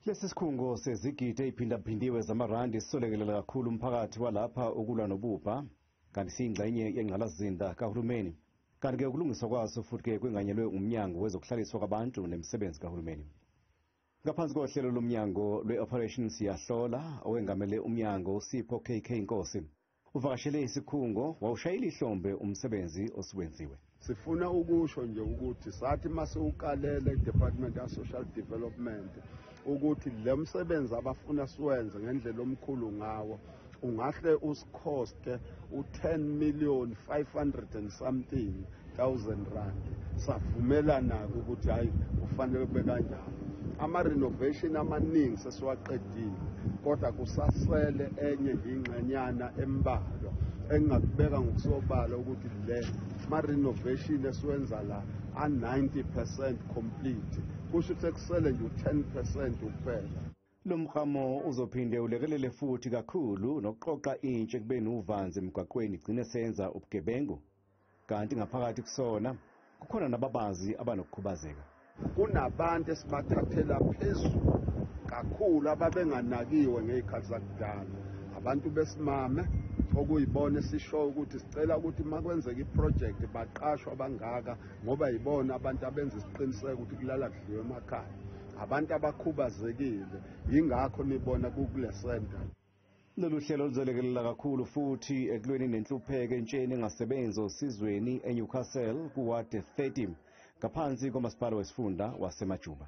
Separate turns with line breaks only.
Lesi sikhungo sezigidi eziphindaphindiwe zamarandi sisolekelela kakhulu umphakathi walapha ukulwa nobubha kanti siyingxenye yengqalasizinda kahulumeni kanti-ke ukulungiswa kwaso futhi-ke kwenganyelwe umnyango wezokuhlaliswa kwabantu nemisebenzi kahulumeni. Ngaphansi kohlelo lomnyango lwe-Operation Siyahlola owengamele umnyango uSipho KK Nkosi uvakashele isikhungo wawushayela ihlombe umsebenzi osuwenziwe.
Sifuna ukusho nje ukuthi sathi mase ukalele iDepartment of Social Development ukuthi le msebenzi abafuna siwenze ngendlela omkhulu ngawo ungahle usikhoste u10,500 and something thousand rand. Savumelana ukuthi hayi kufanele kube kanjalo. Ama-renovation amaningi sesiwaqedile kodwa kusasele enye ingxenyana embalwa engingakubeka ngokusobala ukuthi le ma-renovation esiwenza la a-90% complete kusho ukuthi ekusele nje u-10% kuphela.
Lo mklamo uzophinde ulekelele futhi kakhulu nokuqoqa intshe kubeni uvanzi emgwaqweni igcine senza ubugebengu kanti ngaphakathi kusona kukhona nababazi abanokukhubazeka.
Kunabantu esibathathela phezulu kakhulu ababenganakiwe ngezikhathi zakudala, abantu besimame okuyibona esisho ukuthi sicela ukuthi makwenzeka iproject baqashwa bangaka ngoba yibona abantu abenza isiqiniseko ukuthi kulala kudliwe emakhaya, abantu abakhubazekile yingakho nibona kukule center.
Lolu hlelo luzolekelela kakhulu futhi ekulweni nenhlupheko entsheni engasebenzi osizweni eNewcastle kuward 30 ngaphansi komasipala wesifunda waseMajuba.